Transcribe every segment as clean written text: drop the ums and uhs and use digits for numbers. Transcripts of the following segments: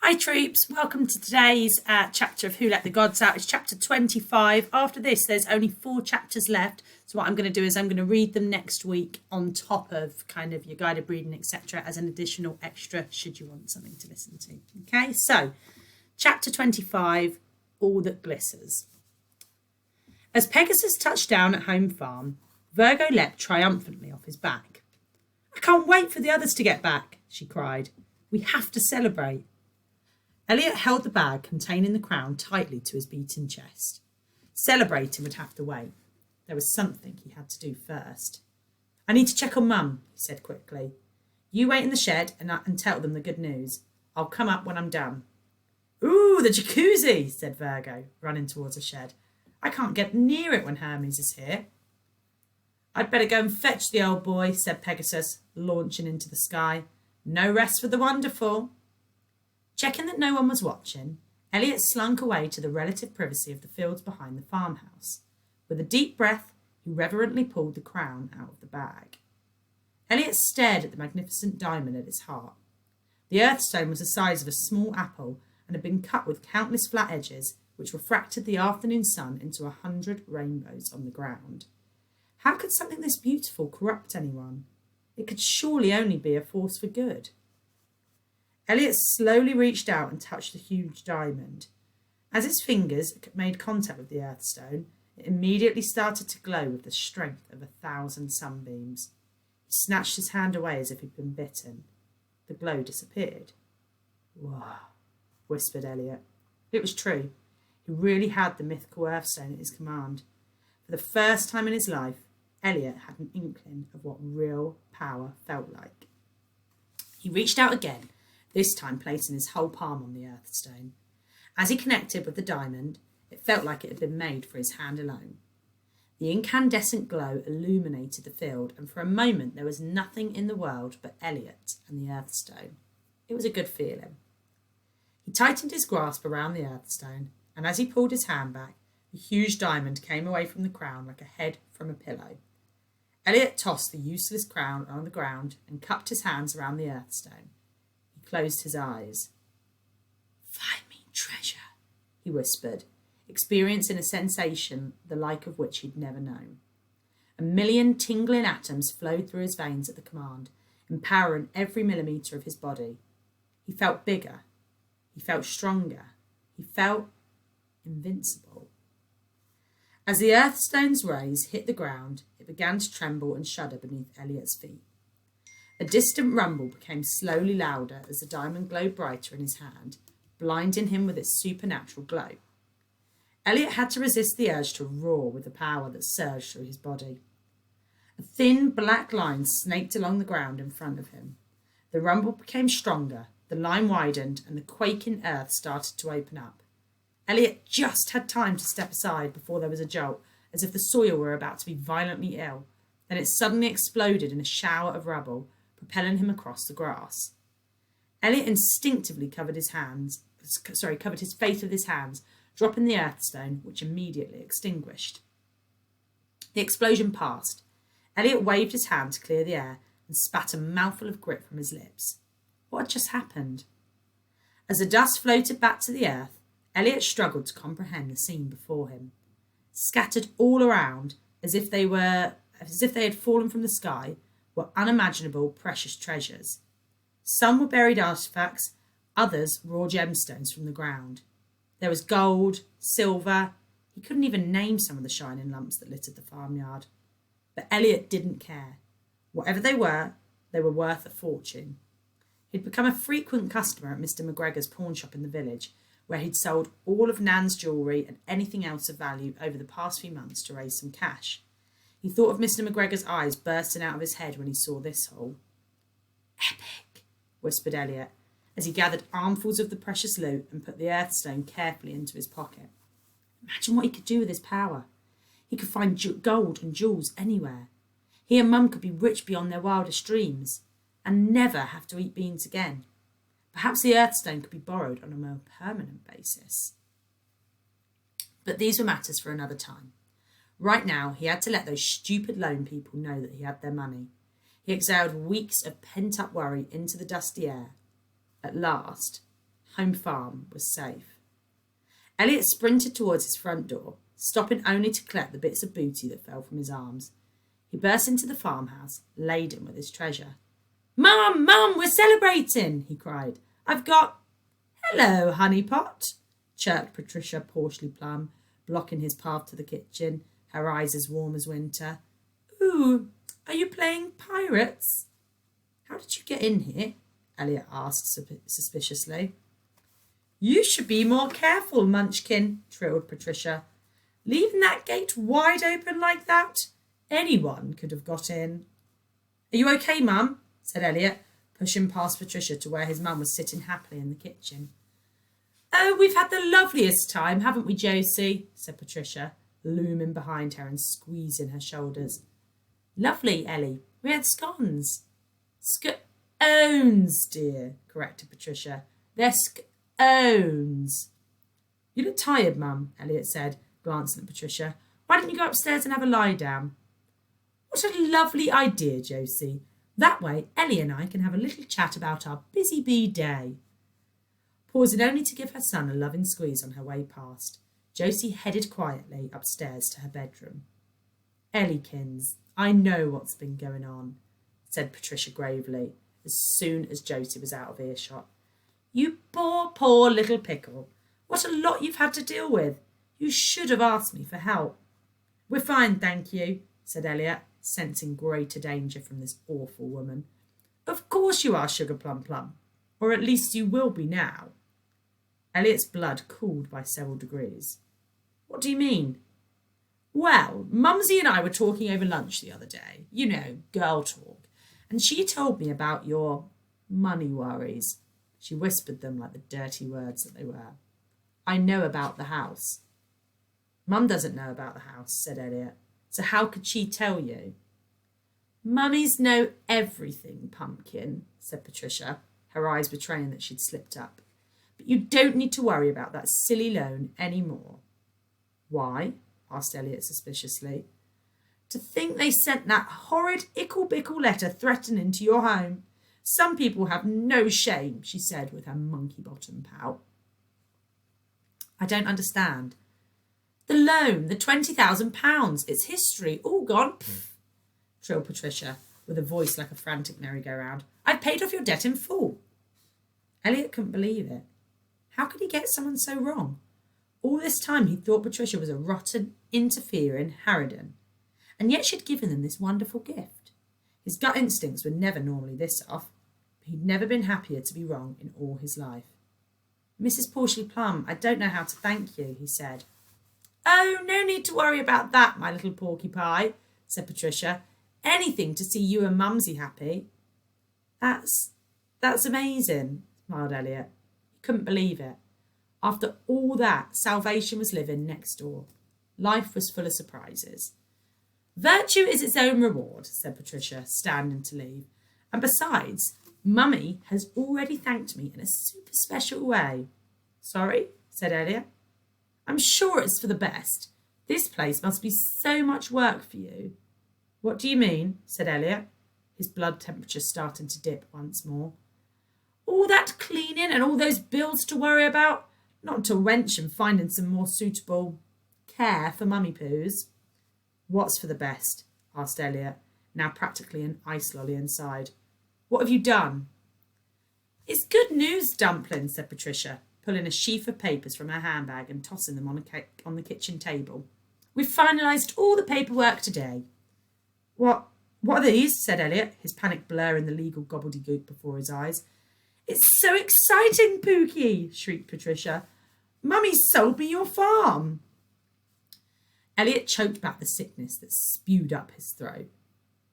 Hi troops, welcome to today's chapter of Who Let the Gods Out. It's chapter 25. After this, there's only 4 chapters left. So what I'm going to do is I'm going to read them next week on top of kind of your guided reading, etc. as an additional extra should you want something to listen to. Okay, so chapter 25, All That Glisters. As Pegasus touched down at home farm, Virgo leapt triumphantly off his back. "I can't wait for the others to get back," she cried. "We have to celebrate." Elliot held the bag containing the crown tightly to his beaten chest. Celebrating would have to wait. There was something he had to do first. "I need to check on Mum," he said quickly. "You wait in the shed and tell them the good news. I'll come up when I'm done." "Ooh, the jacuzzi," said Virgo, running towards the shed. "I can't get near it when Hermes is here." "I'd better go and fetch the old boy," said Pegasus, launching into the sky. "No rest for the wonderful." Checking that no one was watching, Elliot slunk away to the relative privacy of the fields behind the farmhouse. With a deep breath, he reverently pulled the crown out of the bag. Elliot stared at the magnificent diamond at its heart. The earthstone was the size of a small apple and had been cut with countless flat edges, which refracted the afternoon sun into 100 rainbows on the ground. How could something this beautiful corrupt anyone? It could surely only be a force for good. Elliot slowly reached out and touched the huge diamond. As his fingers made contact with the earthstone, it immediately started to glow with the strength of 1,000 sunbeams. He snatched his hand away as if he'd been bitten. The glow disappeared. "Wow," whispered Elliot. It was true. He really had the mythical earthstone at his command. For the first time in his life, Elliot had an inkling of what real power felt like. He reached out again, this time placing his whole palm on the earthstone. As he connected with the diamond, it felt like it had been made for his hand alone. The incandescent glow illuminated the field, and for a moment there was nothing in the world but Elliot and the earthstone. It was a good feeling. He tightened his grasp around the earthstone, and as he pulled his hand back, the huge diamond came away from the crown like a head from a pillow. Elliot tossed the useless crown on the ground and cupped his hands around the earthstone. He closed his eyes. "Find me treasure," he whispered, experiencing a sensation the like of which he'd never known. 1,000,000 tingling atoms flowed through his veins at the command, empowering every millimetre of his body. He felt bigger. He felt stronger. He felt invincible. As the earthstone's rays hit the ground, it began to tremble and shudder beneath Elliot's feet. A distant rumble became slowly louder as the diamond glowed brighter in his hand, blinding him with its supernatural glow. Elliot had to resist the urge to roar with the power that surged through his body. A thin black line snaked along the ground in front of him. The rumble became stronger, the line widened, and the quaking earth started to open up. Elliot just had time to step aside before there was a jolt, as if the soil were about to be violently ill. Then it suddenly exploded in a shower of rubble, propelling him across the grass. Elliot instinctively covered his face with his hands, dropping the earthstone, which immediately extinguished. The explosion passed. Elliot waved his hand to clear the air and spat a mouthful of grit from his lips. What had just happened? As the dust floated back to the earth, Elliot struggled to comprehend the scene before him. Scattered all around, as if they had fallen from the sky, were unimaginable precious treasures. Some were buried artefacts, others raw gemstones from the ground. There was gold, silver. He couldn't even name some of the shining lumps that littered the farmyard. But Elliot didn't care. Whatever they were worth a fortune. He'd become a frequent customer at Mr. McGregor's pawn shop in the village, where he'd sold all of Nan's jewellery and anything else of value over the past few months to raise some cash. He thought of Mr. McGregor's eyes bursting out of his head when he saw this haul. "Epic," whispered Elliot, as he gathered armfuls of the precious loot and put the earthstone carefully into his pocket. Imagine what he could do with his power. He could find gold and jewels anywhere. He and Mum could be rich beyond their wildest dreams and never have to eat beans again. Perhaps the earthstone could be borrowed on a more permanent basis. But these were matters for another time. Right now, he had to let those stupid loan people know that he had their money. He exhaled weeks of pent-up worry into the dusty air. At last, Home Farm was safe. Elliot sprinted towards his front door, stopping only to collect the bits of booty that fell from his arms. He burst into the farmhouse, laden with his treasure. "Mum, Mum, we're celebrating!" he cried. "I've got—" "Hello, honeypot," chirped Patricia Porcely Plum, blocking his path to the kitchen, her eyes as warm as winter. "Ooh, are you playing pirates?" "How did you get in here?" Elliot asked suspiciously. "You should be more careful, Munchkin," trilled Patricia. "Leaving that gate wide open like that? Anyone could have got in." "Are you okay, Mum?" said Elliot, pushing past Patricia to where his mum was sitting happily in the kitchen. "Oh, we've had the loveliest time, haven't we, Josie?" said Patricia, looming behind her and squeezing her shoulders. "Lovely, Ellie. We had scones." "Scones, dear," corrected Patricia. "They're scones." "You look tired, Mum," Elliot said, glancing at Patricia. "Why don't you go upstairs and have a lie down?" "What a lovely idea, Josie. That way Ellie and I can have a little chat about our busy bee day." Pausing only to give her son a loving squeeze on her way past, Josie headed quietly upstairs to her bedroom. "Elliekins, I know what's been going on," said Patricia gravely, as soon as Josie was out of earshot. "You poor, poor little pickle. What a lot you've had to deal with. You should have asked me for help." "We're fine, thank you," said Elliot, sensing greater danger from this awful woman. "Of course you are, Sugar Plum Plum. Or at least you will be now." Elliot's blood cooled by several degrees. "What do you mean?" "Well, Mumsy and I were talking over lunch the other day. You know, girl talk. And she told me about your money worries." She whispered them like the dirty words that they were. "I know about the house." "Mum doesn't know about the house," said Elliot. "So how could she tell you?" "Mummies know everything, Pumpkin," said Patricia, her eyes betraying that she'd slipped up. "But you don't need to worry about that silly loan any more." "Why?" asked Elliot suspiciously. "To think they sent that horrid ickle-bickle letter threatening to your home. Some people have no shame," she said with her monkey-bottom pout. "I don't understand." "The loan, the £20,000. It's history, all gone," trilled Patricia, with a voice like a frantic merry-go-round. "I've paid off your debt in full." Elliot couldn't believe it. How could he get someone so wrong? All this time he thought Patricia was a rotten, interfering harridan, and yet she'd given them this wonderful gift. His gut instincts were never normally this off, but he'd never been happier to be wrong in all his life. "Mrs. Porcely Plum, I don't know how to thank you," he said. "Oh, no need to worry about that, my little porky pie," said Patricia. "Anything to see you and Mumsy happy." That's amazing," smiled Elliot. He couldn't believe it. After all that, salvation was living next door. Life was full of surprises. "Virtue is its own reward," said Patricia, standing to leave. "And besides, Mummy has already thanked me in a super special way." "Sorry?" said Elliot. "I'm sure it's for the best. This place must be so much work for you." "What do you mean?" said Elliot, his blood temperature starting to dip once more. "All that cleaning and all those bills to worry about. Not until mention finding some more suitable care for Mummy Poos." "What's for the best?" asked Elliot, now practically an ice lolly inside. "What have you done?" "It's good news, Dumpling," said Patricia, pulling a sheaf of papers from her handbag and tossing them on the kitchen table. "We've finalised all the paperwork today." What are these?" said Elliot, his panic blurring the legal gobbledygook before his eyes. "It's so exciting, Pookie!" shrieked Patricia. "Mummy sold me your farm." Elliot choked back the sickness that spewed up his throat.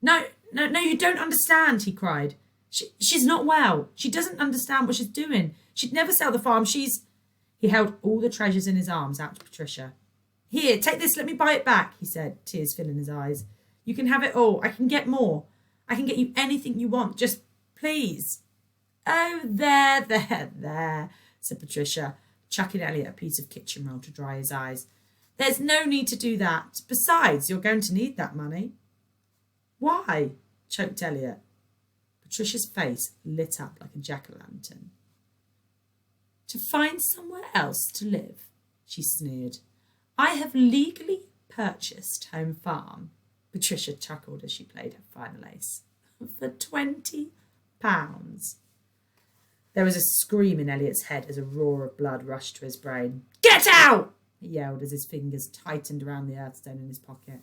No, you don't understand," he cried. She's not well. She doesn't understand what she's doing. She'd never sell the farm. He held all the treasures in his arms out to Patricia. "Here, take this, let me buy it back," he said, tears filling his eyes. "You can have it all. I can get more. I can get you anything you want. Just please." "Oh, there," said Patricia, chucking Elliot a piece of kitchen roll to dry his eyes. "There's no need to do that. Besides, you're going to need that money." "Why?" choked Elliot. Patricia's face lit up like a jack-o'-lantern. To find somewhere else to live, she sneered. I have legally purchased Home Farm. Patricia chuckled as she played her final ace. For £20. There was a scream in Elliot's head as a roar of blood rushed to his brain. Get out! He yelled as his fingers tightened around the earthstone in his pocket.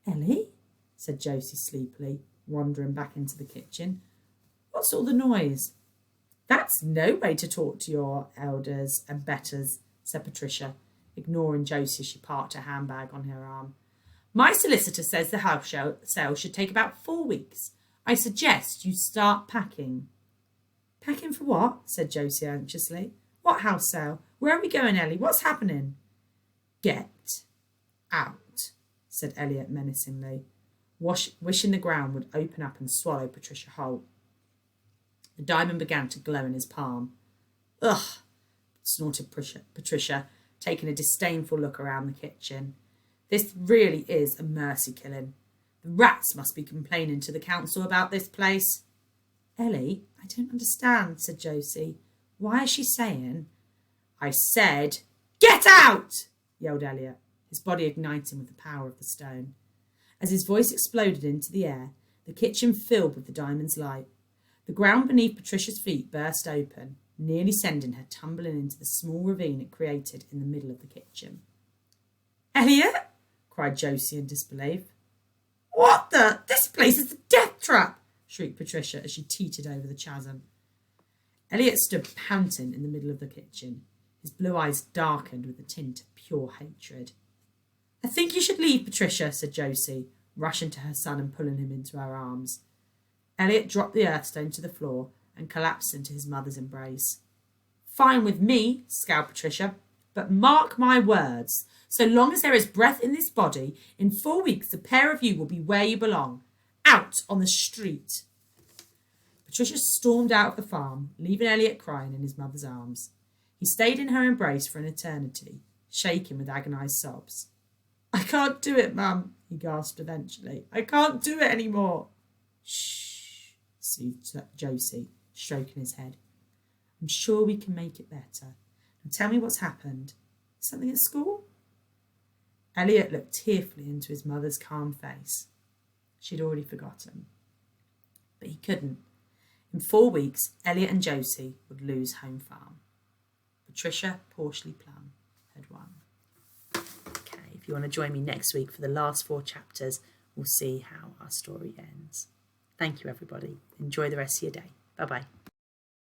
Ellie? Said Josie sleepily, wandering back into the kitchen. What's all the noise? That's no way to talk to your elders and betters, said Patricia, ignoring Josie as she parked her handbag on her arm. My solicitor says the house sale should take about 4 weeks. I suggest you start packing. Packing for what? Said Josie anxiously. What house sale? Where are we going, Ellie? What's happening? Get out, said Elliot menacingly, wishing the ground would open up and swallow Patricia whole. The diamond began to glow in his palm. Ugh, snorted Patricia, taking a disdainful look around the kitchen. This really is a mercy killing. The rats must be complaining to the council about this place. Ellie, I don't understand, said Josie. Why is she saying? I said, get out! Yelled Elliot, his body igniting with the power of the stone. As his voice exploded into the air, the kitchen filled with the diamond's light. The ground beneath Patricia's feet burst open, nearly sending her tumbling into the small ravine it created in the middle of the kitchen. Elliot! Cried Josie in disbelief. What the? This place is a death trap! Shrieked Patricia as she teetered over the chasm. Elliot stood panting in the middle of the kitchen, his blue eyes darkened with a tint of pure hatred. I think you should leave, Patricia, said Josie, rushing to her son and pulling him into her arms. Elliot dropped the earthstone to the floor and collapsed into his mother's embrace. Fine with me, scowled Patricia, but mark my words. So long as there is breath in this body, in 4 weeks the pair of you will be where you belong, out on the street. Patricia stormed out of the farm, leaving Elliot crying in his mother's arms. He stayed in her embrace for an eternity, shaking with agonised sobs. I can't do it, Mum, he gasped eventually. I can't do it anymore. Shh, soothed Josie, stroking his head. I'm sure we can make it better. Now tell me what's happened. Something at school? Elliot looked tearfully into his mother's calm face. She'd already forgotten. But he couldn't. In 4 weeks, Elliot and Josie would lose Home Farm. Patricia Porsley Plum had won. Okay, if you want to join me next week for the last 4 chapters, we'll see how our story ends. Thank you, everybody. Enjoy the rest of your day. Bye-bye.